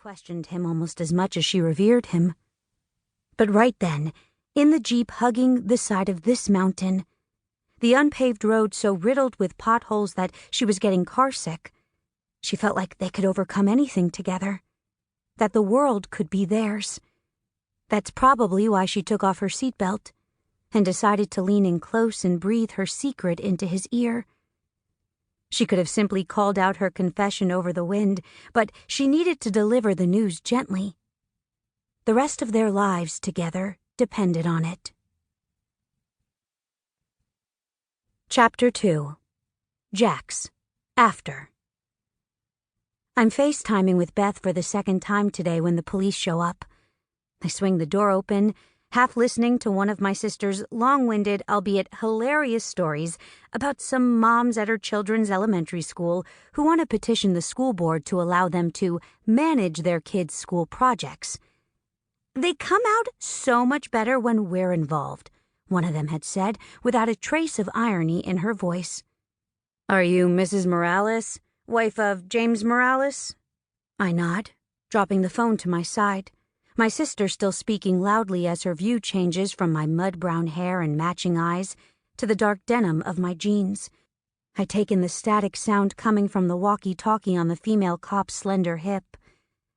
questioned him almost as much as she revered him. But right then, in the Jeep hugging the side of this mountain, the unpaved road so riddled with potholes that she was getting carsick, she felt like they could overcome anything together, that the world could be theirs. That's probably why she took off her seatbelt and decided to lean in close and breathe her secret into his ear. She could have simply called out her confession over the wind, but she needed to deliver the news gently. The rest of their lives together depended on it. Chapter 2. Jax. After. I'm FaceTiming with Beth for the second time today when the police show up. I swing the door open, half listening to one of my sister's long-winded, albeit hilarious stories about some moms at her children's elementary school who want to petition the school board to allow them to manage their kids' school projects. They come out so much better when we're involved, one of them had said, without a trace of irony in her voice. Are you Mrs. Morales, wife of James Morales? I nod, dropping the phone to my side. My sister still speaking loudly as her view changes from my mud-brown hair and matching eyes to the dark denim of my jeans. I take in the static sound coming from the walkie-talkie on the female cop's slender hip,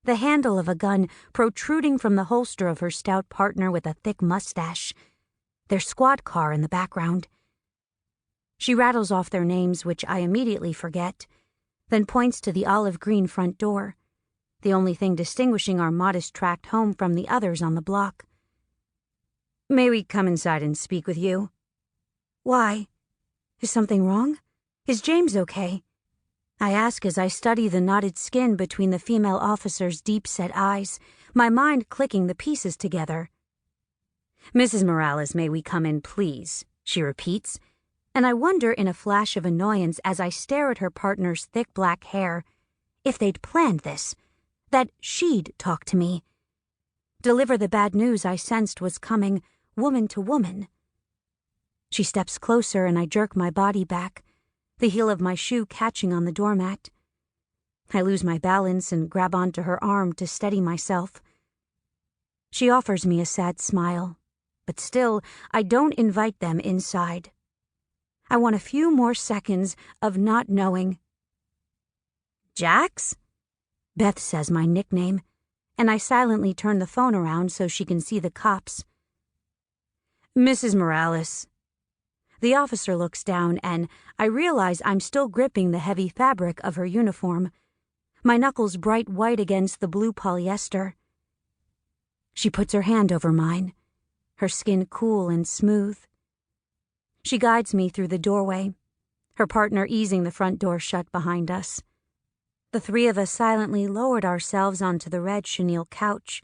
the handle of a gun protruding from the holster of her stout partner with a thick mustache, their squad car in the background. She rattles off their names, which I immediately forget, then points to the olive-green front door, the only thing distinguishing our modest tract home from the others on the block. May we come inside and speak with you? Why? Is something wrong? Is James okay? I ask as I study the knotted skin between the female officer's deep-set eyes, my mind clicking the pieces together. Mrs. Morales, may we come in, please, she repeats, and I wonder in a flash of annoyance as I stare at her partner's thick black hair, if they'd planned this, that she'd talk to me, deliver the bad news I sensed was coming, woman to woman. She steps closer and I jerk my body back, the heel of my shoe catching on the doormat. I lose my balance and grab onto her arm to steady myself. She offers me a sad smile, but still, I don't invite them inside. I want a few more seconds of not knowing. Jax? Beth says my nickname, and I silently turn the phone around so she can see the cops. Mrs. Morales. The officer looks down, and I realize I'm still gripping the heavy fabric of her uniform, my knuckles bright white against the blue polyester. She puts her hand over mine, her skin cool and smooth. She guides me through the doorway, her partner easing the front door shut behind us. The three of us silently lowered ourselves onto the red chenille couch.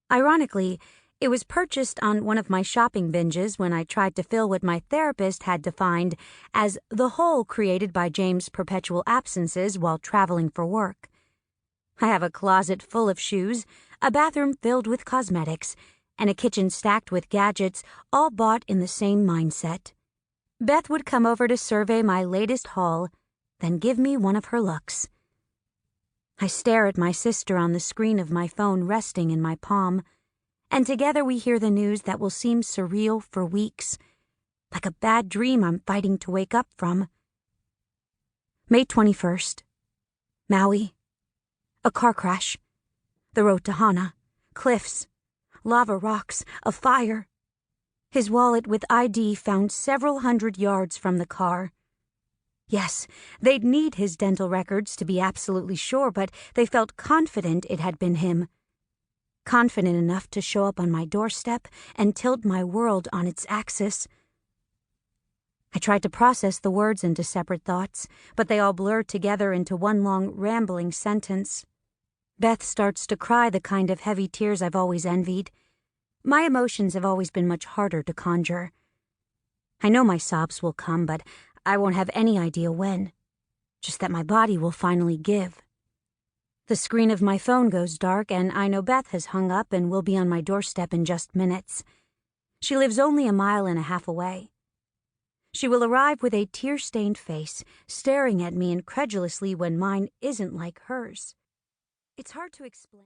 Ironically, it was purchased on one of my shopping binges when I tried to fill what my therapist had defined as the hole created by James' perpetual absences while traveling for work. I have a closet full of shoes, a bathroom filled with cosmetics, and a kitchen stacked with gadgets, all bought in the same mindset. Beth would come over to survey my latest haul, then give me one of her looks. I stare at my sister on the screen of my phone resting in my palm, and together we hear the news that will seem surreal for weeks, like a bad dream I'm fighting to wake up from. May 21st. Maui. A car crash. The road to Hana. Cliffs. Lava rocks. A fire. His wallet with ID found several hundred yards from the car. Yes, they'd need his dental records to be absolutely sure, but they felt confident it had been him. Confident enough to show up on my doorstep and tilt my world on its axis. I tried to process the words into separate thoughts, but they all blurred together into one long, rambling sentence. Beth starts to cry the kind of heavy tears I've always envied. My emotions have always been much harder to conjure. I know my sobs will come, but I won't have any idea when. Just that my body will finally give. The screen of my phone goes dark, and I know Beth has hung up and will be on my doorstep in just minutes. She lives only a mile and a half away. She will arrive with a tear-stained face, staring at me incredulously when mine isn't like hers. It's hard to explain.